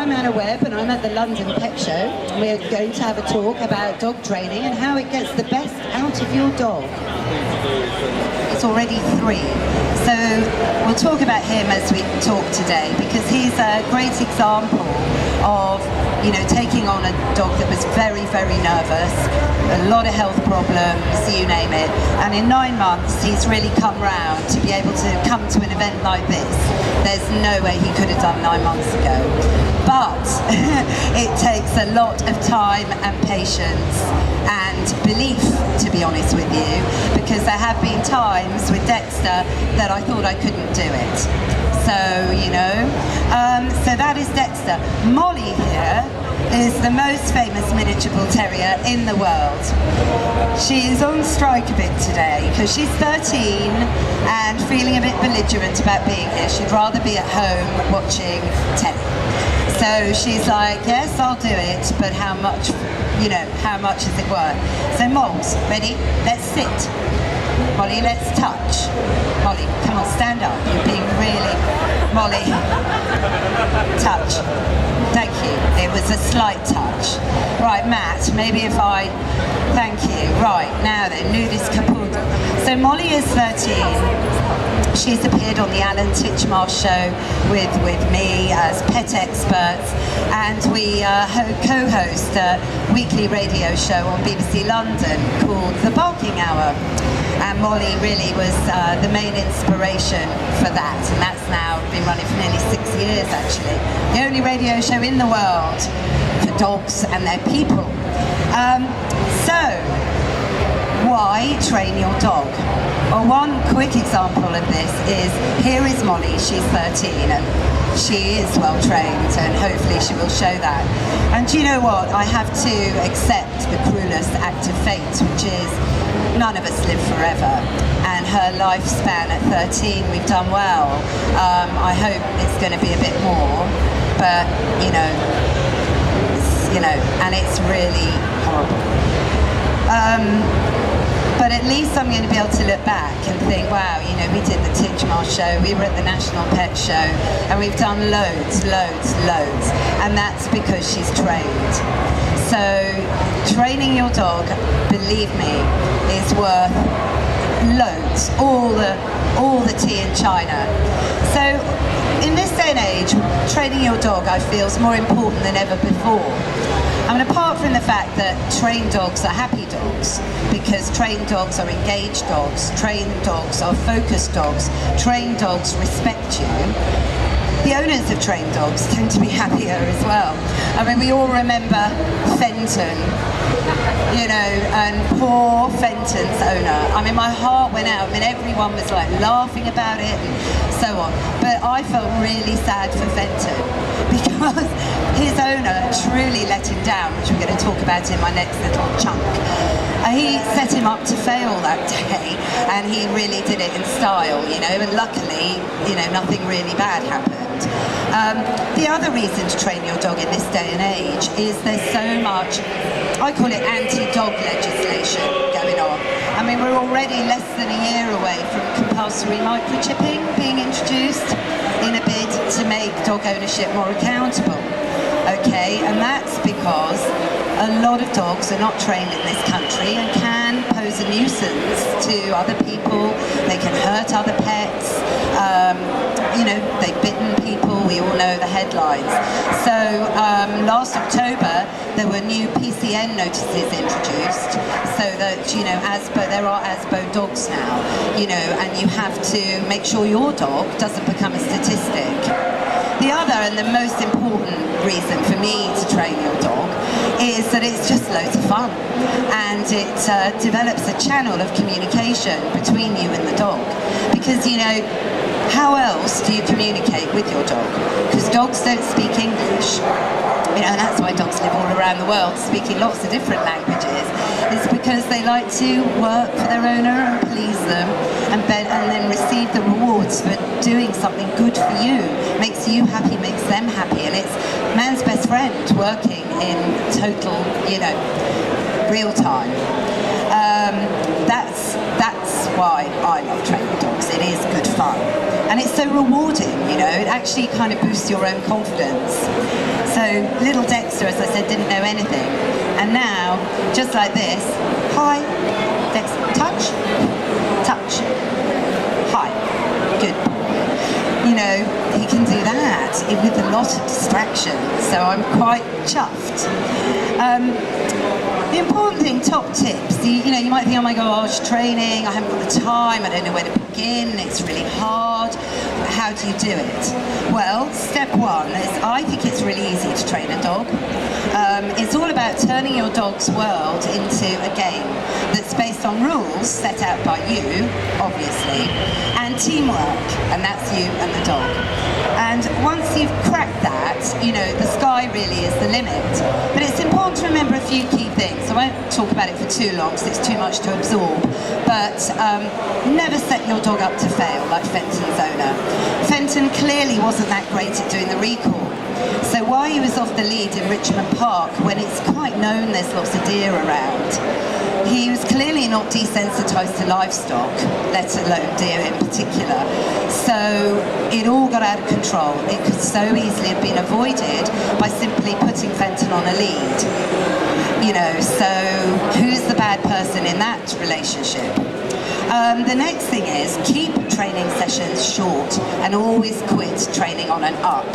I'm Anna Webb and I'm at the London Pet Show, and we're going to have a talk about dog training and how it gets the best out of your dog. It's already 3, so we'll talk about him as we talk today, because he's a great example of, you know, taking on a dog that was very, very nervous, a lot of health problems, you name it, and in 9 months he's really come round to be able to come to an event like this. There's no way he could have done 9 months ago, but it takes a lot of time and patience and belief, to be honest with you, because there have been times with Dexter that I thought I couldn't do it. So, you know, so that is Dexter. Molly here is the most famous miniature bull terrier in the world. She is on strike a bit today because she's 13 and feeling a bit belligerent about being here. She'd rather be at home watching telly. So she's like, yes, I'll do it, but how much, you know, how much is it worth? So Mogs, ready? Let's sit. Molly, let's touch. Molly, come on, stand up. You're being really... Molly, touch. Thank you. It was a slight touch. Right, Matt, maybe if I... Thank you. Right, now then, nudist capoodle. So Molly is 13. She's appeared on the Alan Titchmarsh show with me as pet experts, and we co-host a weekly radio show on BBC London called The Barking Hour. And Molly really was the main inspiration for that, and that's now been running for nearly 6 years actually. The only radio show in the world for dogs and their people. So, why train your dog? Well, one quick example of this is, here is Molly, she's 13 and she is well trained, and hopefully she will show that. And do you know what? I have to accept the cruelest act of fate, which is none of us live forever. And her lifespan at 13, we've done well. I hope it's going to be a bit more, but and it's really horrible. But at least I'm going to be able to look back and think, wow, you know, we did the Titchmarsh show, we were at the National Pet Show, and we've done loads, and that's because she's trained. So training your dog, believe me, is worth loads, all the tea in China. So in this day and age, training your dog, I feel, is more important than ever before. I mean, apart from the fact that trained dogs are happy dogs, because trained dogs are engaged dogs, trained dogs are focused dogs, trained dogs respect you, the owners of trained dogs tend to be happier as well. I mean, we all remember Fenton, you know, and poor Fenton's owner. I mean, my heart went out. I mean, everyone was like laughing about it and so on. But I felt really sad for Fenton because his owner truly let him down, which we're going to talk about in my next little chunk. He set him up to fail that day, and he really did it in style, you know, and luckily, you know, nothing really bad happened. The other reason to train your dog in this day and age is there's so much, I call it anti-dog legislation going on. I mean, we're already less than a year away from compulsory microchipping being introduced in a bid to make dog ownership more accountable. Okay, and that's because a lot of dogs are not trained in this country and can pose a nuisance to other people. They can hurt other pets. You know, they've bitten people. We all know the headlines. So last October, there were new PCN notices introduced, so that, you know, there are ASBO dogs now, you know, and you have to make sure your dog doesn't become a statistic. The other and the most important reason for me to train your dog is that it's just loads of fun, and it develops a channel of communication between you and the dog, because, you know, how else do you communicate with your dog? Because dogs don't speak English. You know, and that's why dogs live all around the world speaking lots of different languages. It's because they like to work for their owner and please them, and then receive the rewards for doing something good for you. Makes you happy, makes them happy, and it's man's best friend working in total, you know, real time. That's why I love training dogs. It is good fun. And it's so rewarding, you know, it actually kind of boosts your own confidence. So little Dexter, as I said, didn't know anything. And now, just like this, hi, Dexter, touch, touch, hi, good. You know, he can do that with a lot of distraction, so I'm quite chuffed. The important thing, top tips, you know, you might think, oh my gosh, training, I haven't got the time, I don't know where to begin, it's really hard. How do you do it? Well, step one is, I think it's really easy to train a dog. It's all about turning your dog's world into a game that's based on rules set out by you, obviously, and teamwork, and that's you and the dog. And once you've cracked that, you know, the sky really is the limit. But it's important to remember a few key things. I won't talk about it for too long because it's too much to absorb. But never set your dog up to fail, like Fenton's owner. Fenton clearly wasn't that great at doing the recall. So while he was off the lead in Richmond Park, when it's quite known there's lots of deer around, he was clearly not desensitised to livestock, let alone deer in particular. So it all got out of control. It could so easily have been avoided by simply putting Fenton on a lead. You know, so who's the bad person in that relationship? The next thing is, keep training sessions short and always quit training on an up.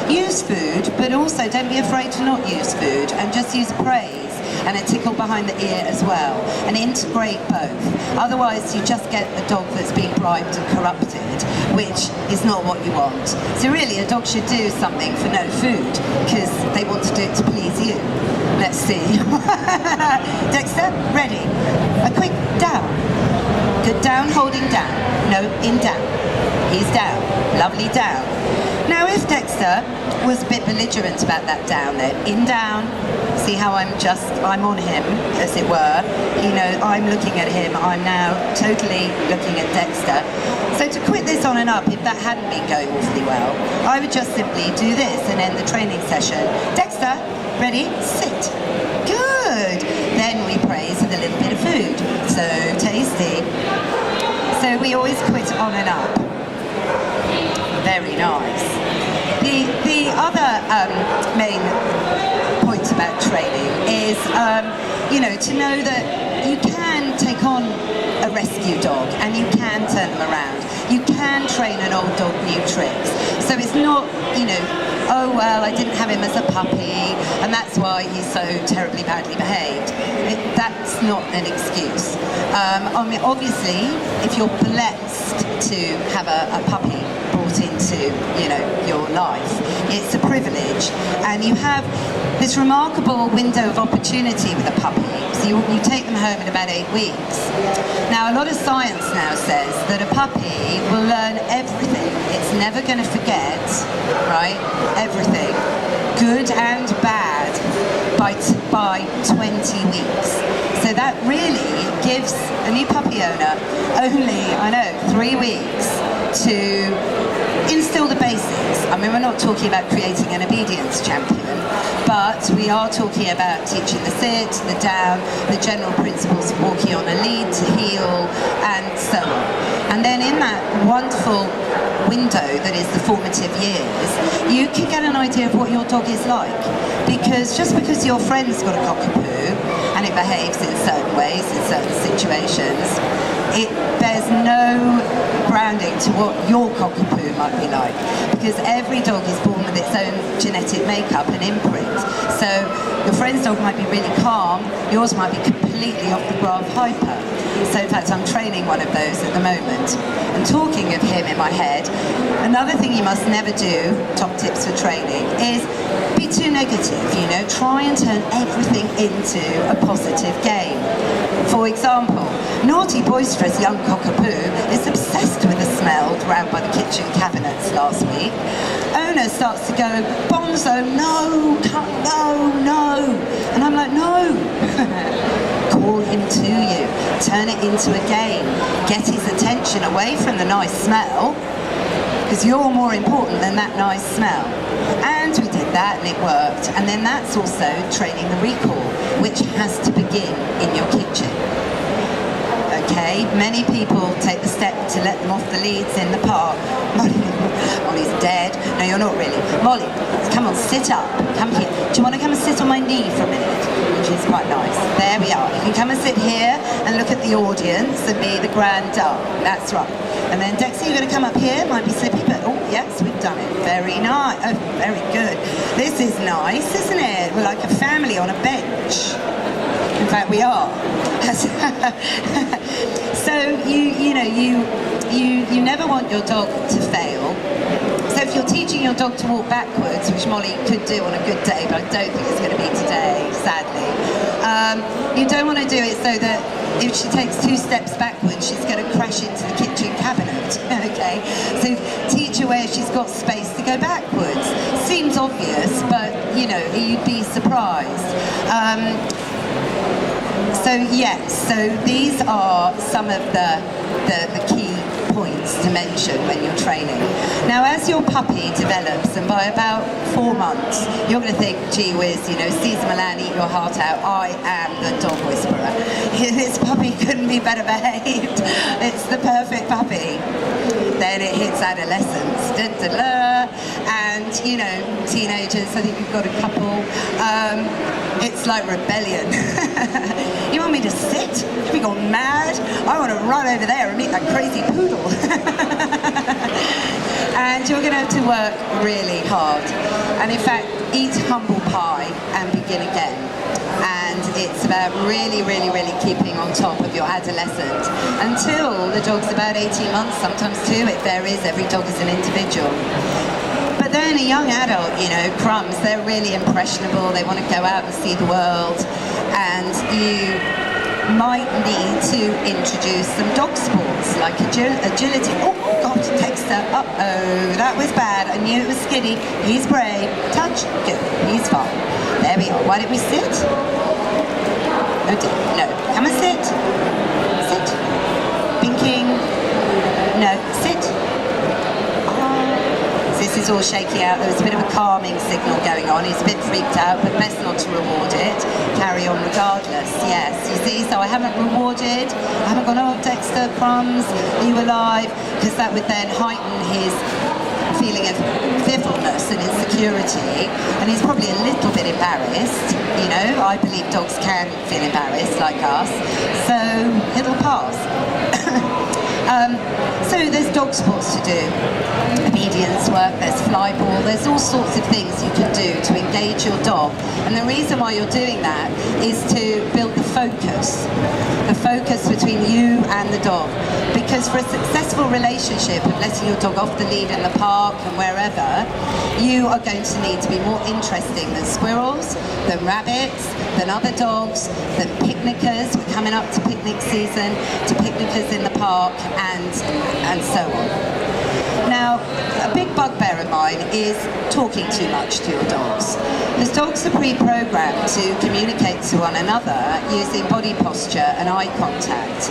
Use food, but also don't be afraid to not use food, and just use praise and a tickle behind the ear as well, and integrate both. Otherwise you just get a dog that's been bribed and corrupted, which is not what you want. So really a dog should do something for no food, because they want to do it to please you. Let's see. Dexter, ready? A quick down. Good down, holding down. No, in down. He's down. Lovely down. Now if Dexter was a bit belligerent about that down then, in down, see how I'm on him, as it were. You know, I'm looking at him, I'm now totally looking at Dexter. So to quit this on and up, if that hadn't been going awfully well, I would just simply do this and end the training session. Dexter, ready, sit. Good. Then we praise with a little bit of food. So tasty. So we always quit on and up. Very nice. The other main point about training is, you know, to know that you can take on a rescue dog and you can turn them around. You can train an old dog new tricks. So it's not, you know, oh well, I didn't have him as a puppy and that's why he's so terribly badly behaved. That's not an excuse. I mean, obviously, if you're blessed to have a puppy brought into, you know, your life, it's a privilege, and you have this remarkable window of opportunity with a puppy. So you take them home in about 8 weeks. Now, a lot of science now says that a puppy will learn everything. It's never going to forget, right? Everything, good and bad, by 20 weeks. So that really gives a new puppy owner only, 3 weeks to instill the basics. I mean, we're not talking about creating an obedience champion, but we are talking about teaching the sit, the down, the general principles of walking on a lead, to heel, and so on. And then in that wonderful window that is the formative years, you can get an idea of what your dog is like. Because just because your friend's got a cockapoo and it behaves in certain ways, in certain situations, it bears no grounding to what your cockapoo might be like, because every dog is born with its own genetic makeup and imprint. So your friend's dog might be really calm, yours might be completely off the graph hyper. So in fact I'm training one of those at the moment. And talking of him in my head, another thing you must never do, top tips for training, is be too negative, you know, try and turn everything into a positive game. For example, naughty, boisterous young cockapoo is obsessed with the smell around by the kitchen cabinets last week. Owner starts to go, Bonzo, no, no. And I'm like, no. Call him to you, turn it into a game, get his attention away from the nice smell, because you're more important than that nice smell. And we did that and it worked. And then that's also training the recall, which has to begin in your kitchen. Okay, many people take the step to let them off the leads in the park. Molly's dead. No, you're not really. Molly, come on, sit up. Come here. Do you want to come and sit on my knee for a minute? Which is quite nice. There we are. You can come and sit here and look at the audience and be the grand dame. That's right. And then Dexter, you're going to come up here. Might be slippy, but oh yes, we've done it. Very nice. Oh, very good. This is nice, isn't it? We're like a family on a bench. In fact, we are. So you never want your dog to fail. So if you're teaching your dog to walk backwards, which Molly could do on a good day, but I don't think it's going to be today, sadly, you don't want to do it so that if she takes 2 steps backwards, she's going to crash into the kitchen cabinet, okay? So teach her where she's got space to go backwards. Seems obvious, but, you know, you'd be surprised. So yes, so these are some of the key points to mention when you're training. Now, as your puppy develops, and by about 4 months, you're going to think, gee whiz, you know, Caesar Milan, eat your heart out, I am the dog whisperer. This puppy couldn't be better behaved. It's the perfect puppy. Then it hits adolescence, and, you know, teenagers, I think we've got a couple. It's like rebellion. You want me to sit? Have you gone mad? I want to run over there and meet that crazy poodle. And you're going to have to work really hard. And in fact, eat humble pie and begin again. And it's about really, really, really keeping on top of your adolescent until the dog's about 18 months, sometimes 2. It varies. Every dog is an individual. But then a young adult, you know, crumbs, they're really impressionable. They want to go out and see the world. And you might need to introduce some dog sports like agility. Oh God, Dexter, uh-oh, that was bad. I knew it was Skiddy. He's brave. Touch, good, he's fine. There we are. Why don't we sit? Oh dear, no. Come and sit. Sit. Binking. No, sit. This is all shaking out. There's a bit of a calming signal going on. He's a bit freaked out, but best not to reward it. Carry on regardless. Yes, you see, so I haven't rewarded. I haven't gone, oh, Dexter, crumbs, are you alive? Because that would then heighten his feeling of fearfulness and insecurity, and he's probably a little bit embarrassed. You know, I believe dogs can feel embarrassed like us, so it'll pass. So there's dog sports to do, obedience work, there's fly ball, there's all sorts of things you can do to engage your dog. And the reason why you're doing that is to build the focus between you and the dog. Because for a successful relationship of letting your dog off the lead in the park and wherever, you are going to need to be more interesting than squirrels, than rabbits, than other dogs, than picnickers. We're coming up to picnic season, to picnickers in the park, and so on. Now, a big bugbear of mine is talking too much to your dogs. Because dogs are pre-programmed to communicate to one another using body posture and eye contact.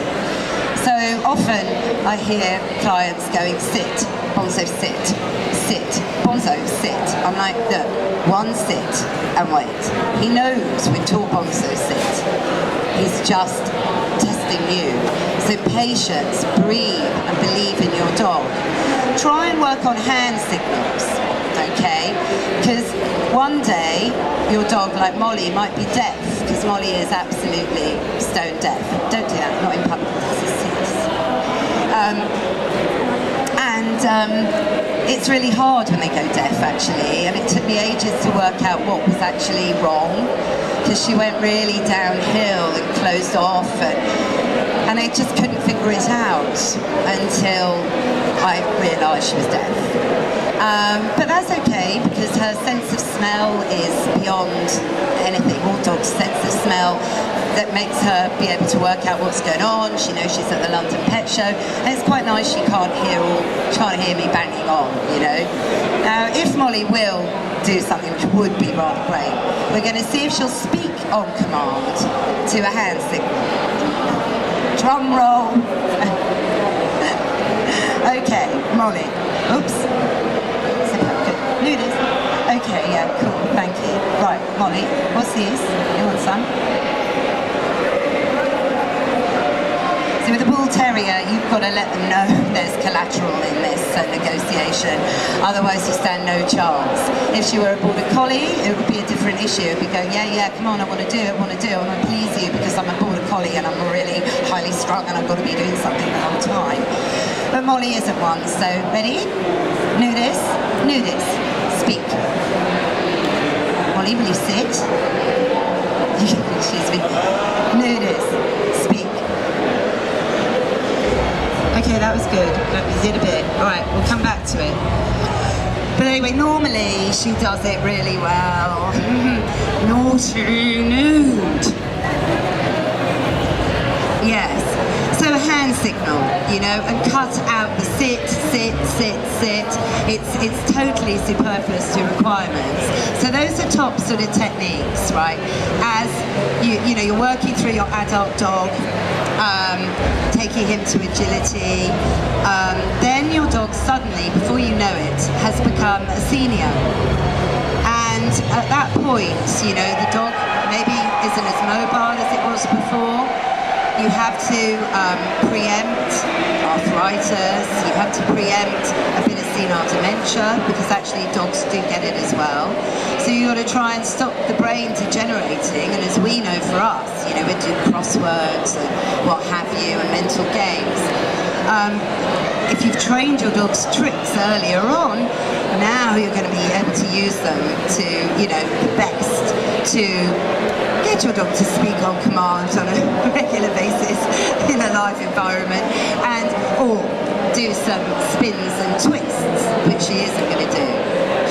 So often I hear clients going, sit, Bonzo, sit, sit, Bonzo, sit. I'm like, look, one sit and wait. He knows we've taught Bonzo sit. He's just testing you. So patience, breathe and believe in your dog. Try and work on hand signals, okay? Because one day your dog, like Molly, might be deaf, because Molly is absolutely stone deaf. Don't do that, not in public. This is serious. It's really hard when they go deaf, actually, and it took me ages to work out what was actually wrong, because she went really downhill and closed off, and I just couldn't figure it out until I realised she was deaf. But that's okay, because her sense of smell is beyond anything. All dogs' sense of smell that makes her be able to work out what's going on. She knows she's at the London Pet Show, and it's quite nice she can't hear me banging on, you know. Now, if Molly will do something which would be rather great, we're going to see if she'll speak on command to a hand signal. Drum roll. Okay, Molly. Oops. Noodles. Okay, yeah, cool, thank you. Right, Molly, what's this? You want some? So with the ball terrier, you've got to let them know there's collateral in this negotiation, otherwise you stand no chance. If she were a border collie, it would be a different issue. It would be go, yeah, come on, I want to do it, I want to please you because I'm a border collie and I'm really highly strung and I've got to be doing something the whole time. But Molly isn't one, so ready? Nudis, speak. Molly, will you sit? Excuse me. Nudis, speak. Okay, that was good. We did a bit. Alright, we'll come back to it. But anyway, normally she does it really well. Naughty nude. Yes. So a hand signal, you know, and cut out the sit. It's totally superfluous to requirements. So those are top sort of techniques, right? As you know, you're working through your adult dog, taking him to agility. Then your dog suddenly, before you know it, has become a senior. And at that point, you know, the dog maybe isn't as mobile as it was before. You have to preempt arthritis, you have to preempt a bit of senile dementia, because actually dogs do get it as well. So you've got to try and stop the brain degenerating, and as we know for us, you know, we do crosswords and what have you, and mental games. If you've trained your dog's tricks earlier on, now you're going to be able to use them to, you know, the best to get your dog to speak on command on a regular basis in a live environment, and or do some spins and twists, which she isn't going to do.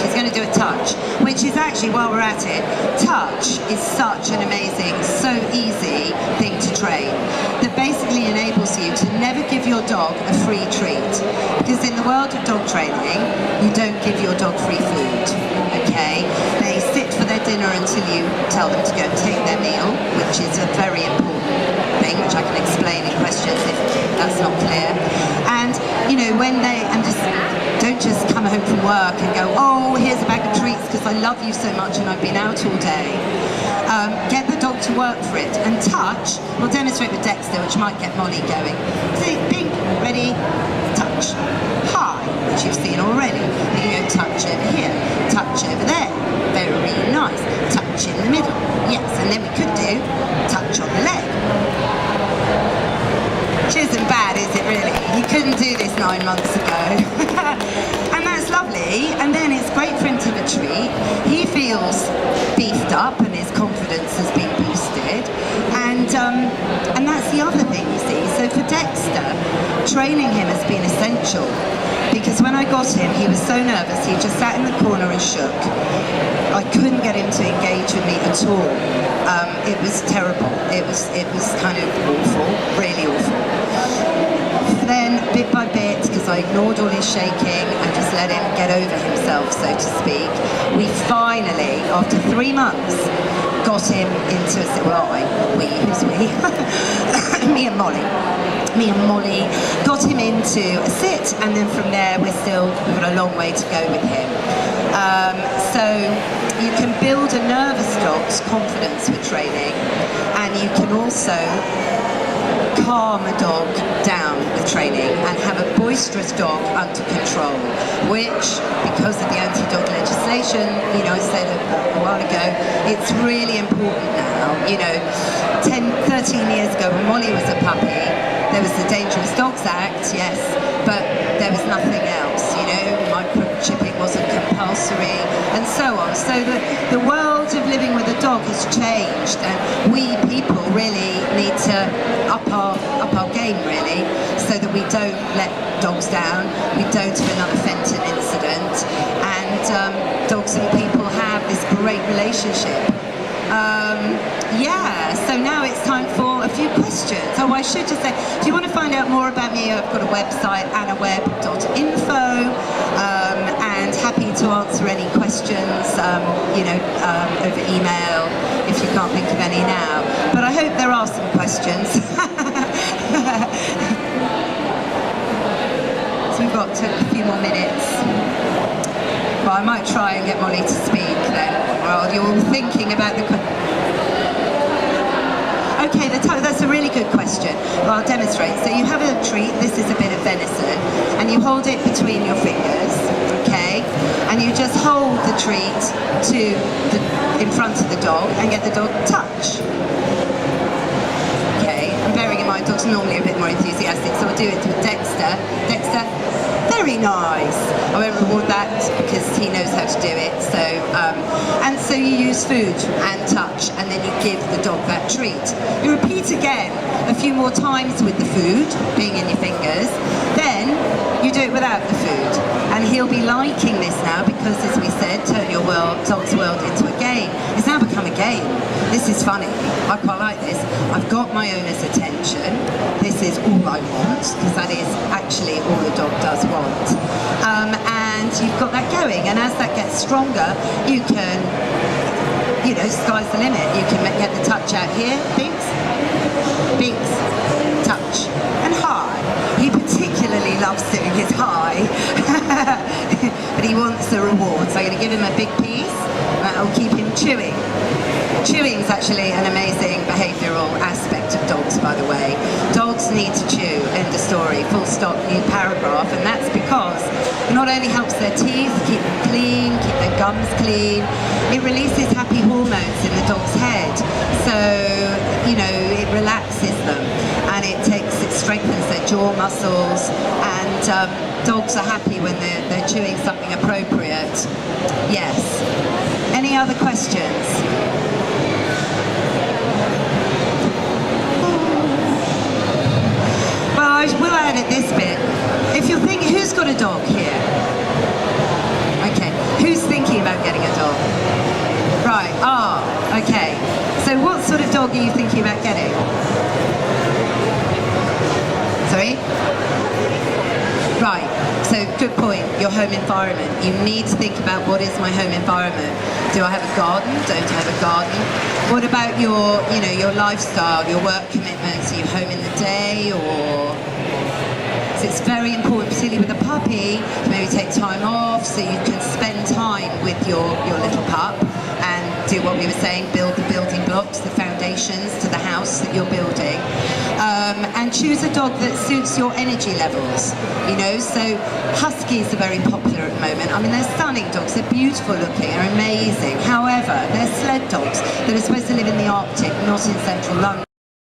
She's going to do a touch, which is actually, while we're at it, touch is such an amazing, so easy thing to train that basically enables you to never give your dog a free treat. Because in the world of dog training, you don't give your dog free food, okay? They sit for their dinner until you tell them to go and take their meal, which is a very important thing, which I can explain in questions if that's not clear. And, you know, when they, and just don't just come home from work and go, oh, here's a bag of treats because I love you so much and I've been out all day. Get the dog to work for it. And touch, we'll demonstrate with Dexter, which might get Molly going. So, pink, ready, touch. Hi, which you've seen already. Then you go touch over here, touch over there. Very nice. Touch in the middle. Yes, and then we could do touch on the leg. Which isn't bad, is it really? You couldn't do this 9 months ago. And that's lovely, and then it's great for him to have a treat. He feels beefed up and his confidence has been boosted. And that's the other thing, you see. So for Dexter, training him has been essential, because when I got him, he was so nervous, he just sat in the corner and shook. I couldn't get him to engage with me at all. It was terrible. It was kind of awful, really awful. Then, bit by bit, because I ignored all his shaking and just let him get over himself, so to speak, we finally, after 3 months, got him into a sit. Well, who's we? Me and Molly got him into a sit, and then from there we've got a long way to go with him. So you can build a nervous dog's confidence with training, and you can also calm a dog down with training and have a boisterous dog under control, which, because of the anti-dog legislation, you know, I said a while ago, it's really important now. You know, 13 years ago when Molly was a puppy, there was the Dangerous Dogs Act, yes, but there was nothing else, you know, microchipping wasn't compulsory, and so on. So the world of living with a dog has changed, and we people really need to up our game, really, so that we don't let dogs down, we don't have another Fenton incident, and dogs and people have this great relationship. Yeah, so now it's time for a few questions. Oh, I should just say, if you want to find out more about me, I've got a website, annawebb.info, and happy to answer any questions, you know, over email, if you can't think of any now. But I hope there are some questions. So we've got a few more minutes. Well, I might try and get Molly to speak then, while you're all thinking about the... Okay, that's a really good question. Well, I'll demonstrate. So you have a treat, this is a bit of venison, and you hold it between your fingers, okay? And you just hold the treat in front of the dog and get the dog to touch. Okay, and bearing in mind dogs are normally a bit more enthusiastic, so I'll do it with Dexter. Dexter, very nice. I won't reward that because he knows how to do it. And so you use food and touch, and then you give the dog that treat. You repeat again a few more times with the food being in your fingers. Then you do it without the food, and he'll be liking this now because, as we said, turn your dog's world into a game. It's now become a game. This is funny. I quite like this. I've got my owner's attention. This is all I want, because that is actually all the dog does want. And you've got that going, and as that gets stronger, you can, sky's the limit. You can get the touch out here, binks, binks, touch, and hi. He particularly loves doing his hi, but he wants a reward, so I'm going to give him a big piece. That'll keep him chewing. Chewing is actually an amazing behavioural aspect of dogs, by the way. Dogs need to chew, end of story, full stop, new paragraph, and that's because it not only helps their teeth, keep them clean, keep their gums clean, it releases happy hormones in the dog's head, so, it relaxes them, and it strengthens their jaw muscles, and dogs are happy when they're chewing something appropriate. Yes. Any other questions? We'll edit this bit. If you're thinking, who's got a dog here? Okay, who's thinking about getting a dog? Right, okay. So what sort of dog are you thinking about getting? Sorry? Right, so good point, your home environment. You need to think about, what is my home environment? Do I have a garden? Don't I have a garden? What about your lifestyle, your work commitments? Are you home in the day, or... So it's very important, particularly with a puppy, to maybe take time off so you can spend time with your little pup and do what we were saying, build the building blocks, the foundations to the house that you're building. And choose a dog that suits your energy levels, so Huskies are very popular at the moment. I mean, they're stunning dogs, they're beautiful looking, they're amazing. However, they're sled dogs that are supposed to live in the Arctic, not in central London.